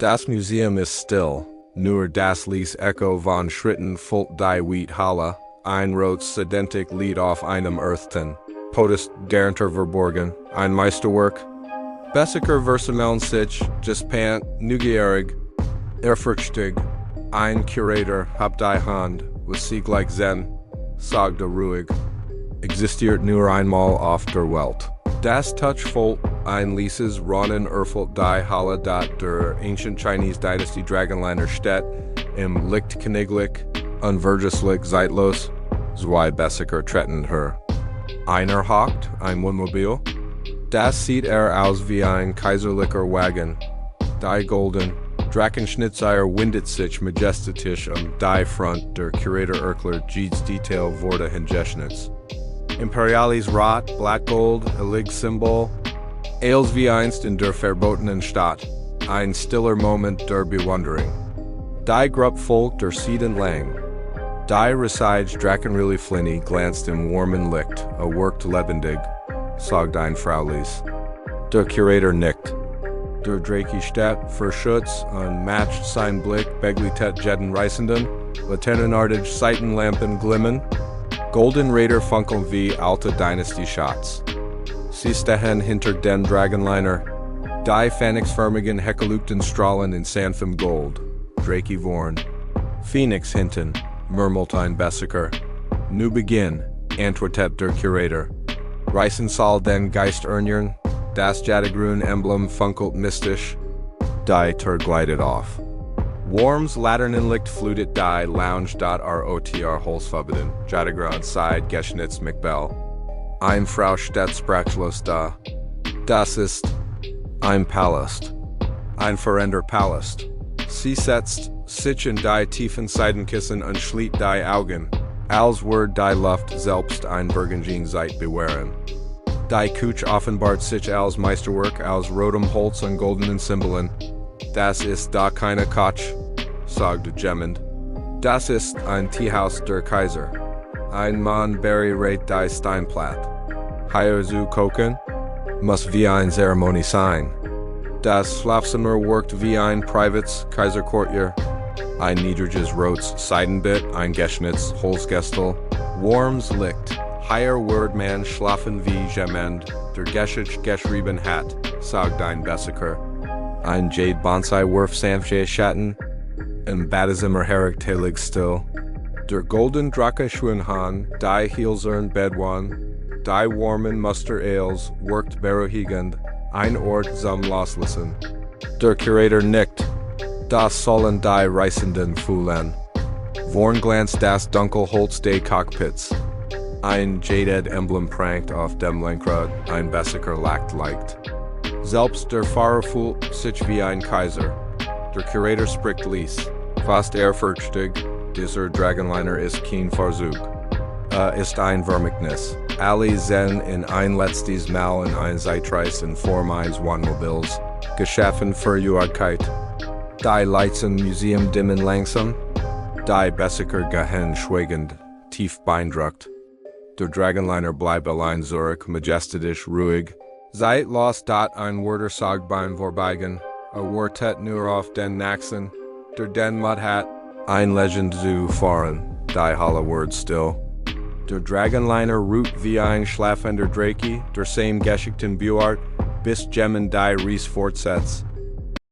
Das Museum ist still, nur das Lies Echo von Schritten füllt die Halle, ein rotes Sedentik Lied auf einem Earthton. Podest darunter verborgen, ein Meisterwerk. Bessiker versammeln sich, gespannt, neugierig, ehrfurchtig. Ein Curator habt die Hand, was sie gleich zen, sagte ruhig. Existiert nur einmal auf der Welt. Das Touchvolt ein Lieses Ronnen erfüllt die Halle der Ancient Chinese Dynasty Dragonliner steht, im Lichtköniglich, unvergesslich zeitlos, zwei Bessiker treten her. Einer hockt, ein Wohnmobil. Das sieht aus wie ein kaiserlicher Wagen. Die golden, Drachenschnitzereien windet sich majestatisch die Front der Curator Erkler Jedes Detail wurde hingeschnitzt. Imperialis Rot, Blackgold, Symbol, Ailes wie einst in der verbotenen Stadt, ein stiller Moment der Bewunderung. Die Gruppe Volk der Sieden lang. Die Resige Drachenrili Flinny glänzt im warmen Licht, wirkt lebendig, sagt ein Fraulies. Der Curator nickt. Der Drake steht für Schutz und matcht sein Blick Beglitet Jeden Reisenden, Laternenartig Seitenlampen glimmen, Golden Raider funkeln wie alte Dynastie-Shots. Sie stehen hinter den Dragonliner, die phönix-förmigen Heckelugten Strahlen in sanftem Gold, Drake vorn. Phoenix hinten, murmelt ein Bessiker. Nu beginn, antwortet der Curator. Reißen soll den Geist erneuern, das Jade-Emblem funkelt mystisch. Die Tur gleitet auf. Worms Laternenlicht flutet die Lounge.rotr Holzfabbeden, Jadegrünen Side Geschnitz McBell. Ein Frau steht sprachlos da. Das ist ein Palast. Ein verender Palast. Sie setzt sich in die tiefen Seidenkissen und schließt die Augen, als word die Luft selbst ein Burgenjen Zeit bewähren. Die Kuch offenbart sich als Meisterwerk aus rotem Holz und goldenen Symbolen. Das ist da keine Kotsch, sagte Jemand. Das ist ein Teehaus der Kaiser. Ein Mann berät die Steinplatte. Hier zu kochen, muss wie eine Zeremonie sein. Das Schlafzimmer wirkt wie ein privates Kaisercourtier. Ein niedriges rotes Seidenbett, ein Geschnitz, Holzgestel, warmes Licht. Hier wird man schlafen wie jemand, der geschrieben hat, sagt ein Bessiker. Ein Jade Bonsai wirft sanfte Schatten, im Badezimmer herrigt heilig still. Der golden Drachenschnitzereien, die Hielsern Bedwan, die warmen Muster Ales, wirkt beruhigend, ein Ort zum Loslassen. Der Curator nickt. Das sollen die Reisenden fühlen. Vorn glänzt das Dunkelholz des Cockpits. Ein Jade-Emblem prangt auf dem Lenkrad, ein Bessiker lacht leicht. Selbst der Fahrer fühlt sich wie ein Kaiser. Der Curator spricht leis. Fast ehrfurchtig, dieser Dragonliner ist kein Versuch. Ist ein Vermächtnis. Alle zen in ein letztes Mal in ein Zeitreis in Form eines Wohnmobils. Geschaffen für Ewigkeit. Die Lights im Museum dimmen langsam. Die Bessiker gehen schweigend, tief beeindruckt. Der Dragonliner bleibt allein zurück, majestatisch, ruhig. Zeitlos ein Wörter sagt beim Vorbeigen, wartet nur auf den Nachsen, der den Mud hat, ein Legend zu fahren, die Halle wird still. Der Dragonliner ruht wie ein schlafender Drake, der same geschickten Buart, bis Gemmen die Ries fortsetzt.